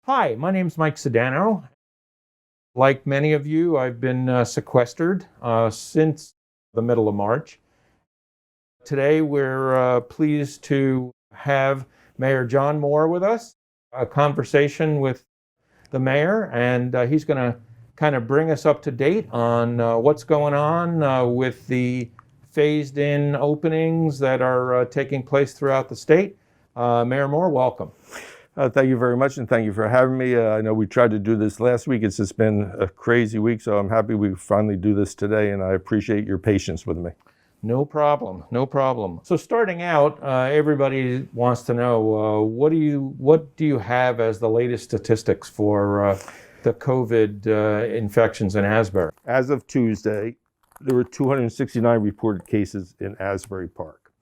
Hi, my name's Mike Sodano. Like many of you, I've been sequestered since the middle of March. Today, we're pleased to have Mayor John Moor with us, a conversation with the mayor, and he's going to kind of bring us up to date on what's going on with the phased-in openings that are taking place throughout the state. Mayor Moor, welcome. Thank you very much, and thank you for having me. I know we tried to do this last week. It's just been a crazy week, so I'm happy we finally do this today, and I appreciate your patience with me. No problem, no problem. So starting out, everybody wants to know, what do you have as the latest statistics for the COVID infections in Asbury? As of Tuesday, there were 269 reported cases in Asbury Park,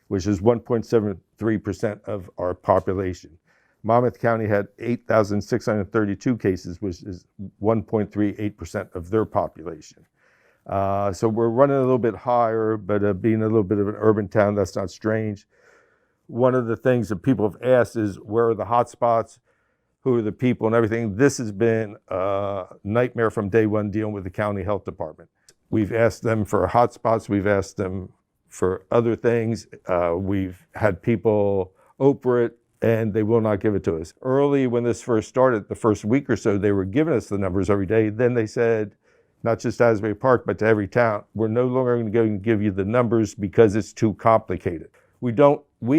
which is 1.73% of our population. Monmouth County had 8,632 cases, which is 1.38% of their population. So we're running a little bit higher, but being a little bit of an urban town, that's not strange. One of the things that people have asked is, where are the hot spots? Who are the people and everything? This has been a nightmare from day one dealing with the county health department. We've asked them for hot spots. We've asked them for other things. We've had people Oprah it, and they will not give it to us. Early when this first started, the first week or so, they were giving us the numbers every day. Then they said, not just Asbury Park, but to every town, we're no longer going to give you the numbers because it's too complicated. We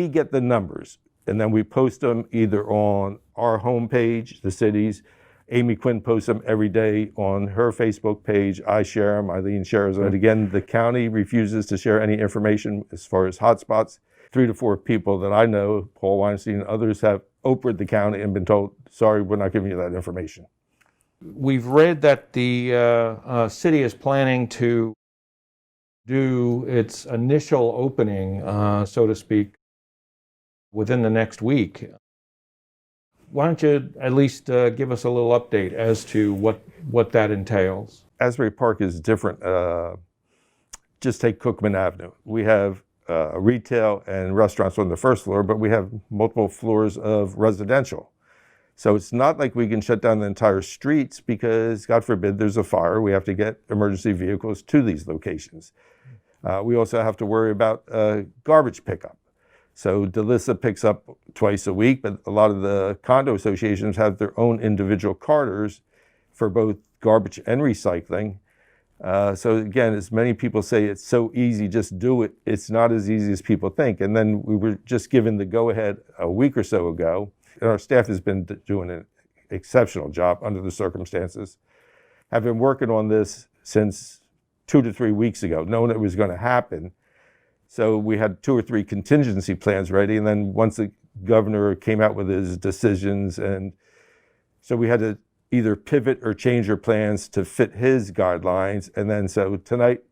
get the numbers, and then we post them either on our homepage, the cities. Amy Quinn posts them every day on her Facebook page. I share them, Eileen shares them. And again, the county refuses to share any information as far as hotspots. 3 to 4 people that I know, Paul Weinstein and others, have Oprah'd the county and been told, sorry, we're not giving you that information. We've read that the city is planning to do its initial opening, so to speak, within the next week. Why don't you at least give us a little update as to what that entails? Asbury Park is different. Just take Cookman Avenue. We have retail and restaurants on the first floor, but we have multiple floors of residential. So it's not like we can shut down the entire streets because, God forbid, there's a fire. We have to get emergency vehicles to these locations. We also have to worry about garbage pickup. So DeLissa picks up twice a week, but a lot of the condo associations have their own individual carters for both garbage and recycling. So again, as many people say, it's so easy, just do it. It's not as easy as people think. And then we were just given the go-ahead a week or so ago. And our staff has been doing an exceptional job under the circumstances. I've been working on this since 2 to 3 weeks ago, knowing it was going to happen. So we had 2 or 3 contingency plans ready. And then once the governor came out with his decisions, and so we had to either pivot or change our plans to fit his guidelines. And then so tonight,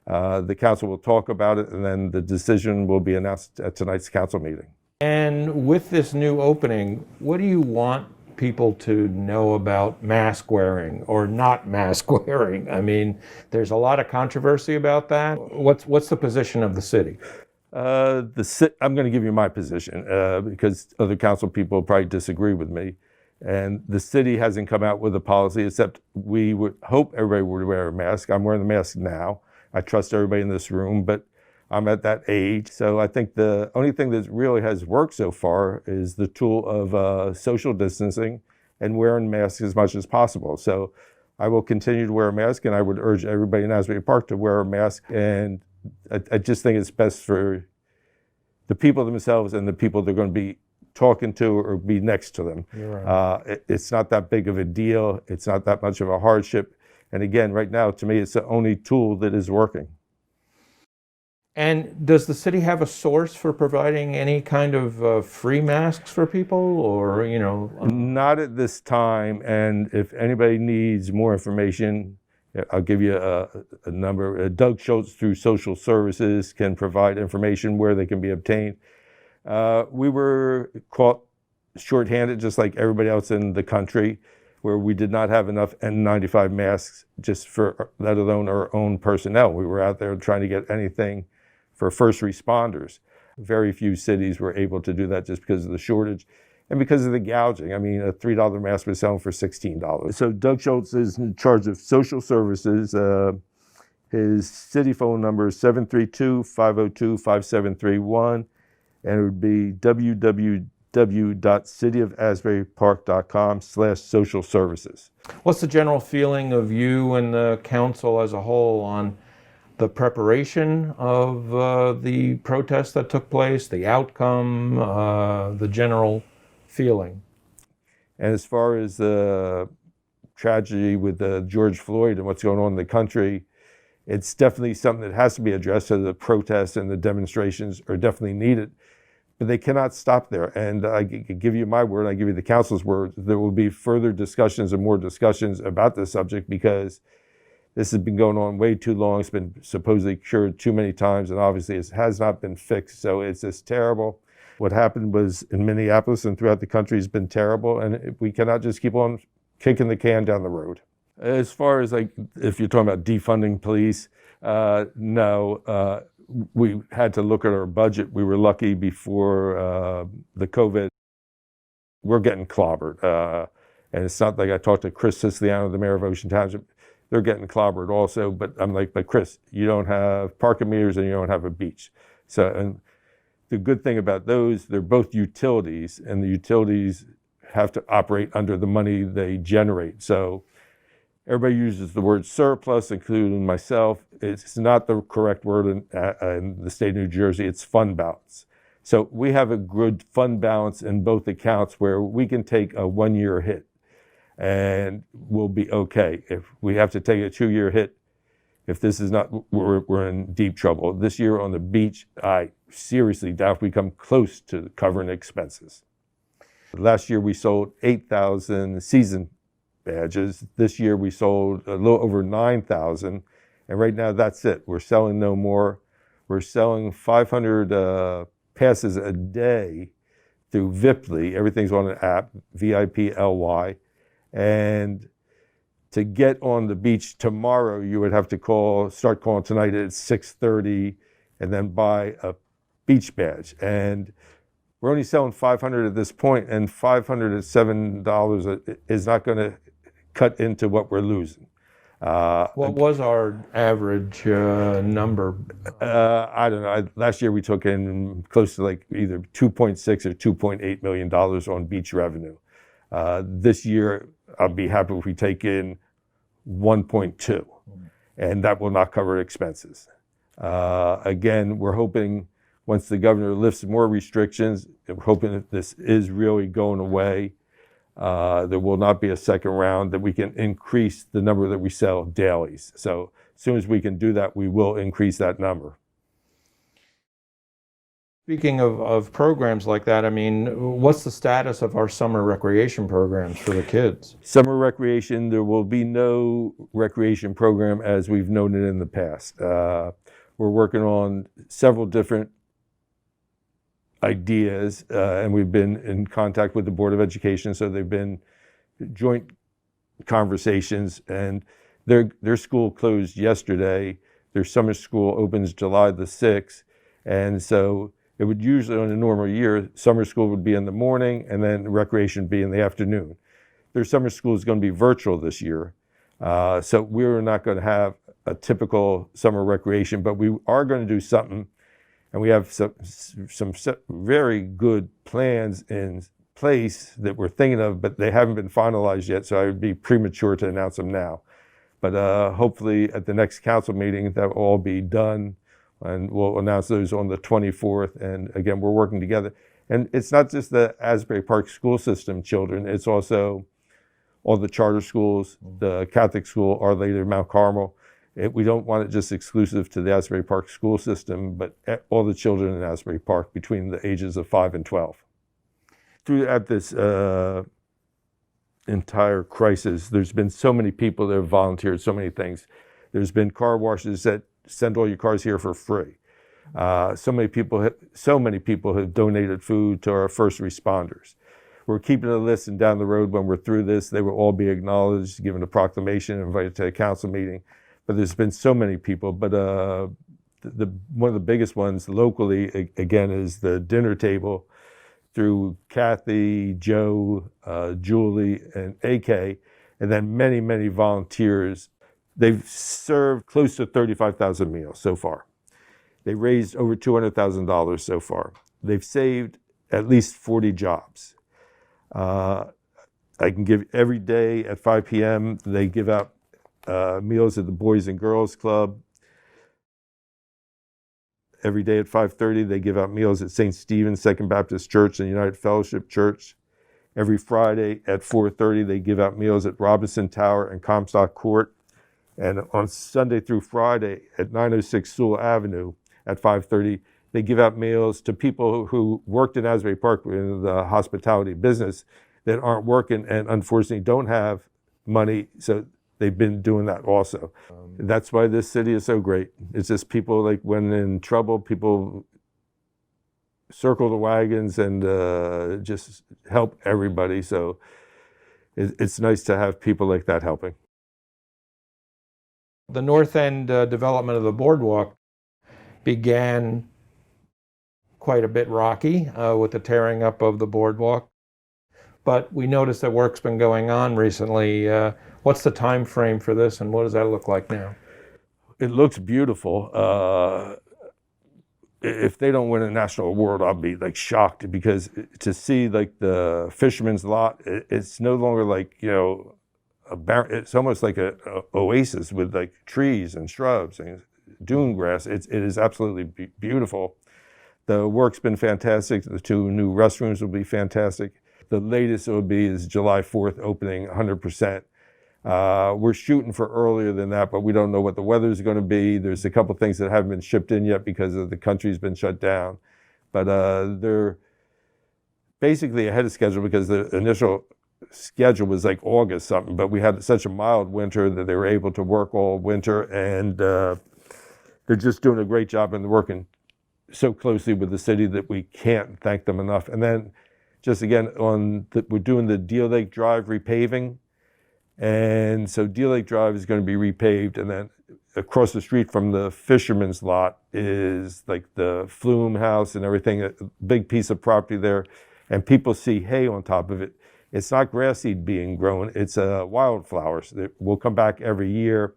the council will talk about it, and then the decision will be announced at tonight's council meeting. And with this new opening, what do you want people to know about mask wearing or not mask wearing? I mean, there's a lot of controversy about that. What's the position of the city? I'm going to give you my position because other council people probably disagree with me. And the city hasn't come out with a policy, except we would hope everybody would wear a mask. I'm wearing the mask now. I trust everybody in this room, but I'm at that age. So I think the only thing that really has worked so far is the tool of social distancing and wearing masks as much as possible. So I will continue to wear a mask, and I would urge everybody in Asbury Park to wear a mask. And I just think it's best for the people themselves and the people they're going to be talking to or be next to them. Right. It's not that big of a deal. It's not that much of a hardship. And again, right now, to me, it's the only tool that is working. And does the city have a source for providing any kind of free masks for people, or, you know? Not at this time. And if anybody needs more information, I'll give you a number. Doug Schultz through Social Services can provide information where they can be obtained. We were caught shorthanded, just like everybody else in the country, where we did not have enough N95 masks just for, let alone our own personnel. We were out there trying to get anything for first responders. Very few cities were able to do that just because of the shortage. and because of the gouging. I mean, a $3 mask was selling for $16. So Doug Schultz is in charge of social services. His city phone number is 732-502-5731, and it would be www.cityofasburypark.com/social services. What's the general feeling of you and the council as a whole on the preparation of the protest that took place, the outcome, the general feeling? And as far as the tragedy with George Floyd and what's going on in the country, it's definitely something that has to be addressed. So the protests and the demonstrations are definitely needed, but they cannot stop there. And I give you my word, I give you the council's word, there will be further discussions and more discussions about this subject, because this has been going on way too long. It's been supposedly cured too many times, and obviously it has not been fixed. So it's just terrible. What happened was in Minneapolis and throughout the country has been terrible, and we cannot just keep on kicking the can down the road. As far as like, if you're talking about defunding police, no. We had to look at our budget. We were lucky before the COVID. We're getting clobbered. And it's not like I talked to Chris Siciliano, the mayor of Ocean Township. They're getting clobbered also. But I'm like, but Chris, you don't have parking meters and you don't have a beach. So, and the good thing about those, they're both utilities, and the utilities have to operate under the money they generate. So everybody uses the word surplus, including myself. It's not the correct word in the state of New Jersey. It's fund balance. So we have a good fund balance in both accounts where we can take a 1-year hit and we'll be okay. If we have to take a 2-year hit, if this is not, we're in deep trouble. This year on the beach, I seriously doubt if we come close to covering expenses. Last year we sold 8,000 season badges. This year we sold a little over 9,000, and right now that's it. We're selling no more. We're selling 500 passes a day through Viply. Everything's on an app, VIPLY, and to get on the beach tomorrow, you would have to start calling tonight at 6:30, and then buy a beach badge. And we're only selling 500 at this point, and 500 at $7 is not going to cut into what we're losing. What was our average number? I don't know. Last year we took in close to like either 2.6 or $2.8 million on beach revenue. This year, I'll be happy if we take in 1.2, and that will not cover expenses. Again, we're hoping once the governor lifts more restrictions, we're hoping that this is really going away. There will not be a second round, that we can increase the number that we sell dailies. So as soon as we can do that, we will increase that number. Speaking of programs like that, I mean, what's the status of our summer recreation programs for the kids? Summer recreation, there will be no recreation program as we've known it in the past. We're working on several different ideas, and we've been in contact with the Board of Education, so they've been joint conversations, and their school closed yesterday. Their summer school opens July the 6th, and so it would usually, on a normal year, summer school would be in the morning and then recreation would be in the afternoon. Their summer school is going to be virtual this year, so we're not going to have a typical summer recreation, but we are going to do something. And we have some very good plans in place that we're thinking of, but they haven't been finalized yet, so I would be premature to announce them now. But hopefully at the next council meeting, that will all be done, and we'll announce those on the 24th. And again, we're working together. And it's not just the Asbury Park school system children, it's also all the charter schools, the Catholic school, Our Lady of Mount Carmel. We don't want it just exclusive to the Asbury Park school system, but all the children in Asbury Park between the ages of 5 and 12. Throughout this entire crisis, there's been so many people that have volunteered, so many things. There's been car washes that send all your cars here for free. So many people have donated food to our first responders. We're keeping a list, and down the road when we're through this, they will all be acknowledged, given a proclamation, invited to a council meeting. But there's been so many people. But one of the biggest ones locally, again, is the dinner table. through Kathy, Joe, Julie, and AK, and then many, many volunteers. They've served close to 35,000 meals so far. They raised over $200,000 so far. They've saved at least 40 jobs. I can give every day at 5 p.m. They give out meals at the Boys and Girls Club. Every day at 5:30, they give out meals at St. Stephen's Second Baptist Church and United Fellowship Church. Every Friday at 4:30, they give out meals at Robinson Tower and Comstock Court. And on Sunday through Friday at 906 Sewell Avenue at 5:30, they give out meals to people who worked in Asbury Park in the hospitality business that aren't working and unfortunately don't have money. So they've been doing that also. That's why this city is so great. It's just people, like, when in trouble, people circle the wagons and just help everybody. So it's nice to have people like that helping. The north end development of the Boardwalk began quite a bit rocky with the tearing up of the Boardwalk. But we noticed that work's been going on recently. What's the time frame for this, and what does that look like now? It looks beautiful. If they don't win a national award, I'll be like shocked, because to see like the fisherman's lot, it's no longer like, you know, it's almost like a oasis with like trees and shrubs and dune grass. It is absolutely beautiful. The work's been fantastic. The 2 new restrooms will be fantastic. The latest it will be is July 4th, opening 100%. We're shooting for earlier than that, but we don't know what the weather is going to be. There's a couple things that haven't been shipped in yet because of the country's been shut down. But they're basically ahead of schedule, because the initial schedule was like August something, but we had such a mild winter that they were able to work all winter, and they're just doing a great job, and they're working so closely with the city that we can't thank them enough. And then just again, we're doing the Deal Lake Drive repaving. And so Deal Lake Drive is going to be repaved, and then across the street from the fisherman's lot is like the Flume House and everything, a big piece of property there. And people see hay on top of it. It's not grass seed being grown, it's wildflowers that will come back every year.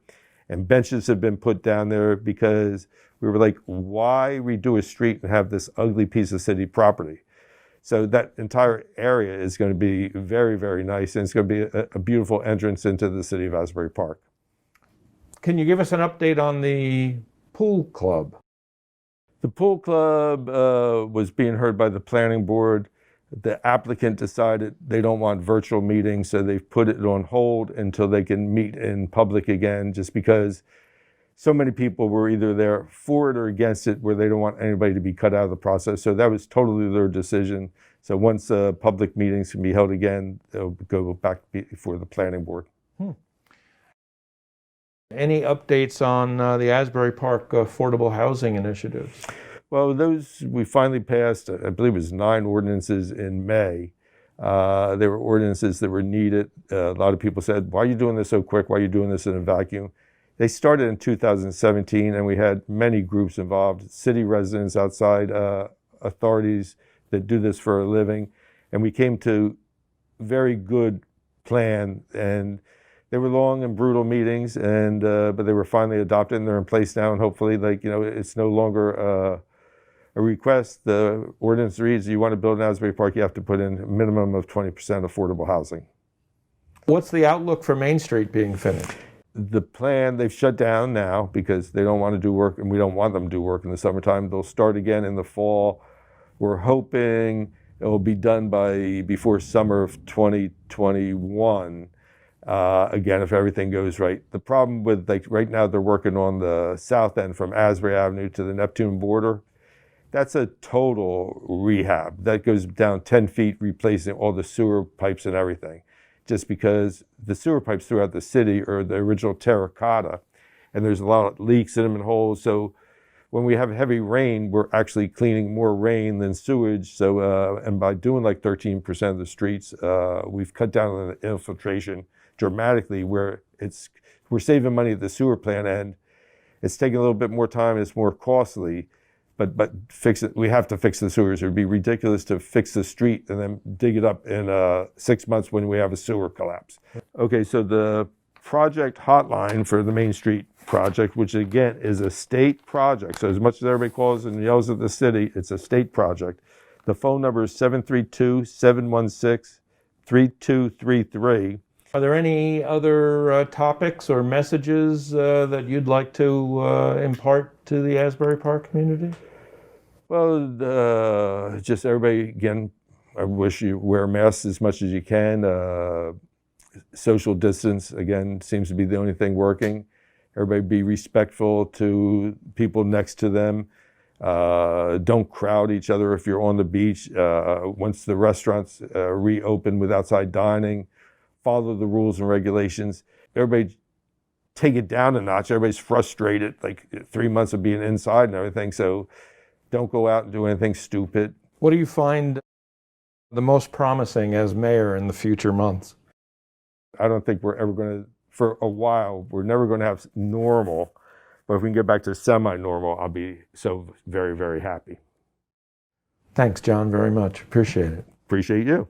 And benches have been put down there because we were like, why redo a street and have this ugly piece of city property? So that entire area is going to be very, very nice, and it's going to be a beautiful entrance into the city of Asbury Park. Can you give us an update on the pool club? The pool club was being heard by the planning board. The applicant decided they don't want virtual meetings, so they've put it on hold until they can meet in public again, just because so many people were either there for it or against it, where they don't want anybody to be cut out of the process. So that was totally their decision. So once public meetings can be held again, they'll go back before the planning board. Any updates on the Asbury Park affordable housing initiatives? Well, those, we finally passed, I believe it was 9 ordinances in May. There were ordinances that were needed. A lot of people said, why are you doing this so quick? Why are you doing this in a vacuum? They started in 2017, and we had many groups involved, city residents, outside authorities that do this for a living. And we came to very good plan, and they were long and brutal meetings, and but they were finally adopted, and they're in place now. And hopefully, like, you know, it's no longer a request. The ordinance reads, you want to build an Asbury Park, you have to put in a minimum of 20% affordable housing. What's the outlook for Main Street being finished? The plan, they've shut down now because they don't want to do work, and we don't want them to do work in the summertime. They'll start again in the fall. We're hoping it will be done before summer of 2021. Again, if everything goes right. The problem with, like, right now they're working on the south end from Asbury Avenue to the Neptune border. That's a total rehab. That goes down 10 feet, replacing all the sewer pipes and everything. Just because the sewer pipes throughout the city are the original terracotta, and there's a lot of leaks in them and holes. So when we have heavy rain, we're actually cleaning more rain than sewage. So and by doing like 13% of the streets, we've cut down on the infiltration dramatically, where we're saving money at the sewer plant end. It's taking a little bit more time, it's more costly, but fix it. We have to fix the sewers. It would be ridiculous to fix the street and then dig it up in 6 months when we have a sewer collapse. Okay, so the project hotline for the Main Street project, which again is a state project. So as much as everybody calls and yells at the city, it's a state project. The phone number is 732-716-3233. Are there any other topics or messages that you'd like to impart to the Asbury Park community? Well, just everybody, again, I wish you wear masks as much as you can. Social distance, again, seems to be the only thing working. Everybody be respectful to people next to them. Don't crowd each other if you're on the beach. Once the restaurants reopen with outside dining, follow the rules and regulations. Everybody take it down a notch. Everybody's frustrated, like 3 months of being inside and everything. So don't go out and do anything stupid. What do you find the most promising as mayor in the future months? I don't think we're ever going to, for a while, we're never going to have normal. But if we can get back to semi-normal, I'll be so very, very happy. Thanks, John, very much. Appreciate it. Appreciate you.